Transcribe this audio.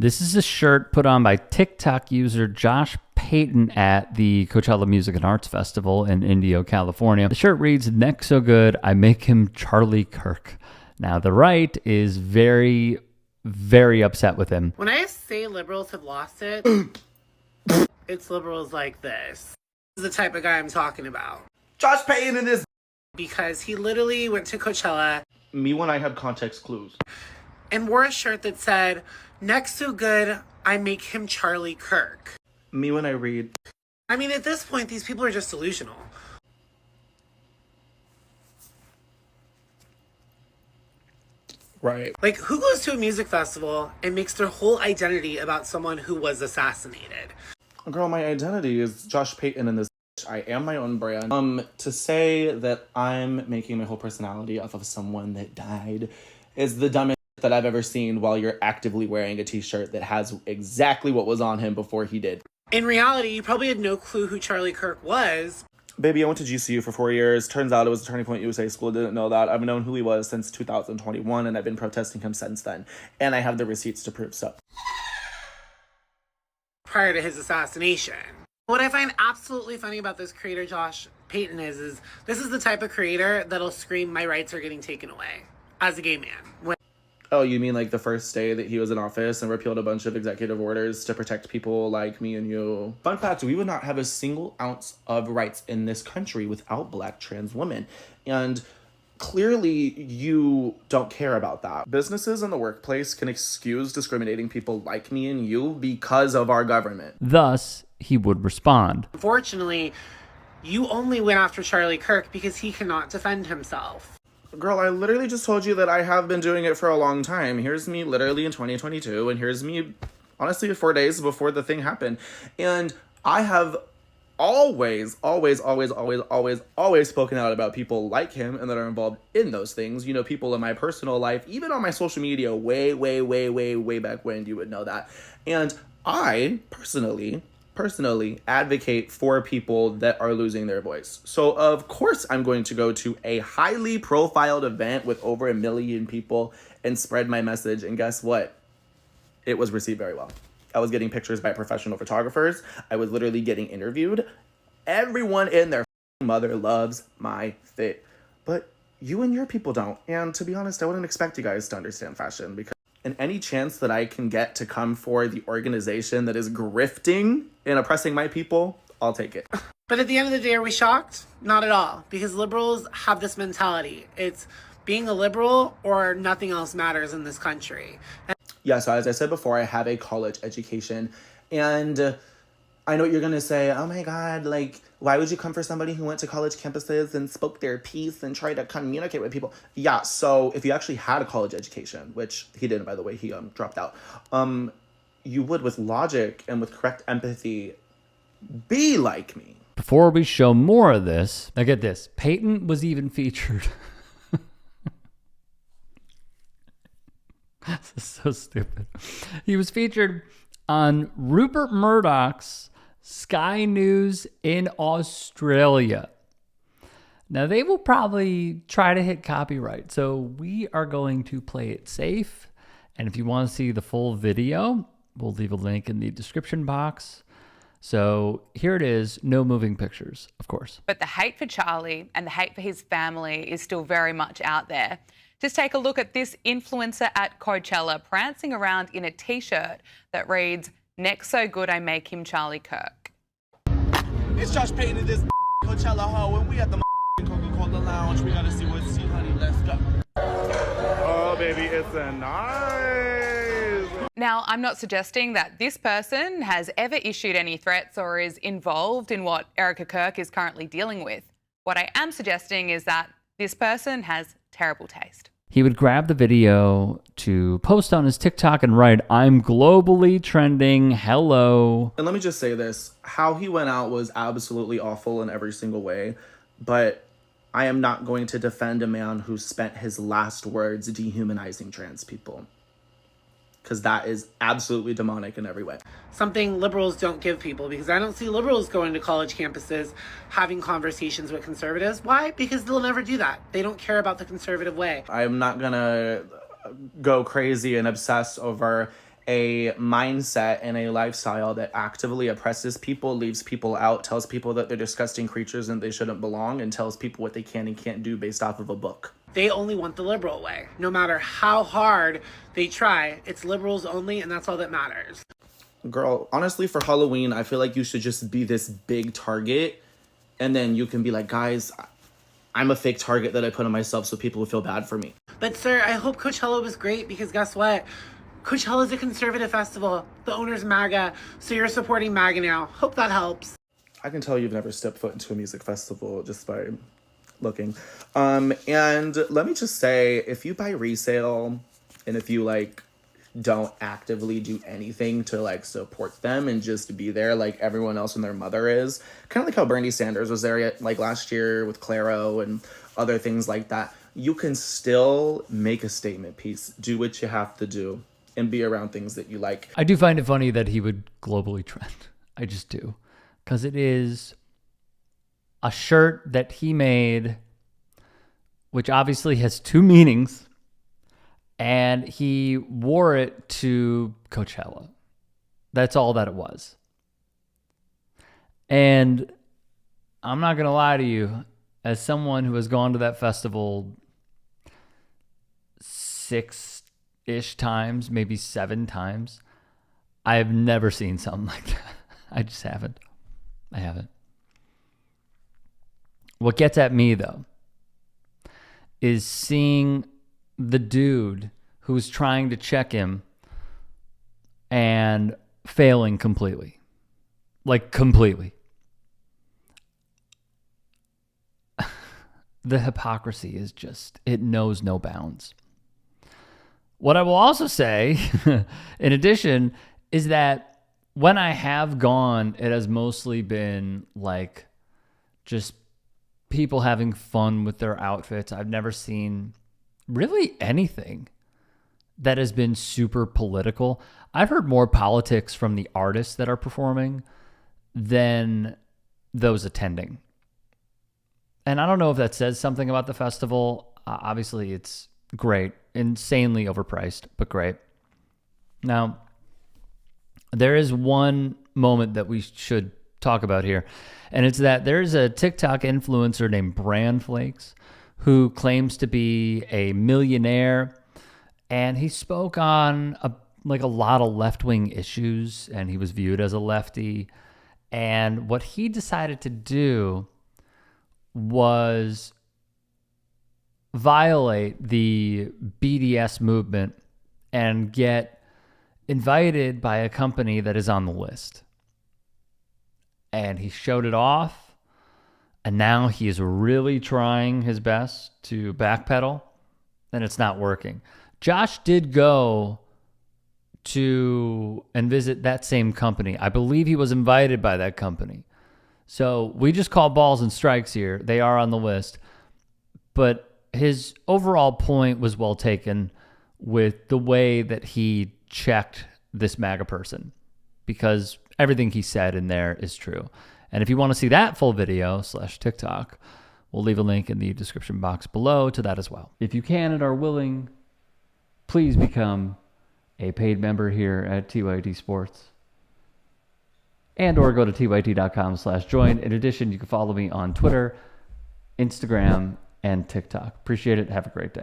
This is a shirt put on by TikTok user Josh Payton at the Coachella Music and Arts Festival in Indio, California. The shirt reads, "Neck so good, I make him Charlie Kirk." Now, the right is very, very upset with him. When I say liberals have lost it, it's liberals like this. This is the type of guy I'm talking about. Josh Payton in this. Because he literally went to Coachella. Me when I had context clues. And wore a shirt that said, "Neck so good, I make him Charlie Kirk." Me when I read. I mean, at this point, these people are just delusional. Right. Like, who goes to a music festival and makes their whole identity about someone who was assassinated? Girl, my identity is Josh Payton in this. I am my own brand. To say that I'm making my whole personality off of someone that died is the dumbest that I've ever seen while you're actively wearing a t-shirt that has exactly what was on him before he did. In reality, you probably had no clue who Charlie Kirk was. Baby, I went to GCU for 4 years. Turns out it was a Turning Point USA school. Didn't know that. I've known who he was since 2021, and I've been protesting him since then. And I have the receipts to prove so. Prior to his assassination. What I find absolutely funny about this creator, Josh Payton, is this is the type of creator that'll scream, "My rights are getting taken away," as a gay man. Oh, you mean like the first day that he was in office and repealed a bunch of executive orders to protect people like me and you? Fun fact, we would not have a single ounce of rights in this country without Black trans women. And clearly you don't care about that. Businesses in the workplace can excuse discriminating people like me and you because of our government. Thus, he would respond. Unfortunately, you only went after Charlie Kirk because he cannot defend himself. Girl, I literally just told you that I have been doing it for a long time. Here's me literally in 2022, and here's me, honestly, 4 days before the thing happened. And I have always spoken out about people like him and that are involved in those things. You know, people in my personal life, even on my social media, way back when, you would know that. And I personally advocate for people that are losing their voice. So of course I'm going to go to a highly profiled event with over 1 million people and spread my message. And guess what? It was received very well. I was getting pictures by professional photographers. I was literally getting interviewed. Everyone in their mother loves my fit. But you and your people don't. And to be honest, I wouldn't expect you guys to understand fashion, because and any chance that I can get to come for the organization that is grifting and oppressing my people, I'll take it. But at the end of the day, are we shocked? Not at all. Because liberals have this mentality. It's being a liberal or nothing else matters in this country. Yeah, so as I said before, I have a college education. And I know what you're going to say, oh my God, like, why would you come for somebody who went to college campuses and spoke their piece and tried to communicate with people? Yeah, so if you actually had a college education, which he didn't, by the way, he dropped out, you would, with logic and with correct empathy, be like me. Before we show more of this, now get this, Payton was even featured. This is so stupid. He was featured on Rupert Murdoch's Sky News in Australia. Now, they will probably try to hit copyright, so we are going to play it safe. And if you want to see the full video, we'll leave a link in the description box. So here it is, no moving pictures, of course. But the hate for Charlie and the hate for his family is still very much out there. Just take a look at this influencer at Coachella prancing around in a t-shirt that reads, "Neck so good I make him Charlie Kirk." It's Josh Payton in this Coachella hoe, and we at the Coca-Cola Lounge. We gotta see what's see, honey. Let's go. Oh, baby, it's a nice. Now, I'm not suggesting that this person has ever issued any threats or is involved in what Erica Kirk is currently dealing with. What I am suggesting is that this person has terrible taste. He would grab the video to post on his TikTok and write, "I'm globally trending, hello." And let me just say this. How he went out was absolutely awful in every single way. But I am not going to defend a man who spent his last words dehumanizing trans people. Because that is absolutely demonic in every way. Something liberals don't give people, because I don't see liberals going to college campuses having conversations with conservatives. Why? Because they'll never do that. They don't care about the conservative way. I'm not going to go crazy and obsess over a mindset and a lifestyle that actively oppresses people, leaves people out, tells people that they're disgusting creatures and they shouldn't belong, and tells people what they can and can't do based off of a book. They only want the liberal way. No matter how hard they try, it's liberals only, and that's all that matters. Girl, honestly, for Halloween, I feel like you should just be this big target, and then you can be like, guys, I'm a fake target that I put on myself so people will feel bad for me. But sir, I hope Coachella was great, because guess what? Coachella is a conservative festival. The owner's MAGA, so you're supporting MAGA now. Hope that helps. I can tell you've never stepped foot into a music festival just by looking. And let me just say, if you buy resale and if you like don't actively do anything to like support them and just be there like everyone else and their mother is, kind of like how Bernie Sanders was there like last year with Claro and other things like that, you can still make a statement piece, do what you have to do, and be around things that you like. I do find it funny that he would globally trend. I just do. Because it is a shirt that he made, which obviously has two meanings, and he wore it to Coachella. That's all that it was. And I'm not going to lie to you, as someone who has gone to that festival 6-ish times, maybe 7 times, I have never seen something like that. I just haven't. I haven't. What gets at me, though, is seeing the dude who's trying to check him and failing completely. Like, completely. The hypocrisy is just, it knows no bounds. What I will also say, in addition, is that when I have gone, it has mostly been like just people having fun with their outfits. I've never seen really anything that has been super political. I've heard more politics from the artists that are performing than those attending. And I don't know if that says something about the festival. Obviously, it's great, insanely overpriced, but great. Now, there is one moment that we should talk about here, and it's that there's a TikTok influencer named Bran Flakes who claims to be a millionaire, and he spoke on a lot of left-wing issues, and he was viewed as a lefty. And what he decided to do was violate the BDS movement and get invited by a company that is on the list. And he showed it off, and now he is really trying his best to backpedal, and it's not working. Josh did go to and visit that same company. I believe he was invited by that company. So we just call balls and strikes here. They are on the list. But his overall point was well taken with the way that he checked this MAGA person, because everything he said in there is true. And if you want to see that full video /TikTok, we'll leave a link in the description box below to that as well. If you can and are willing, please become a paid member here at TYT Sports, and or go to tyt.com/join. In addition, you can follow me on Twitter, Instagram, and TikTok. Appreciate it. Have a great day.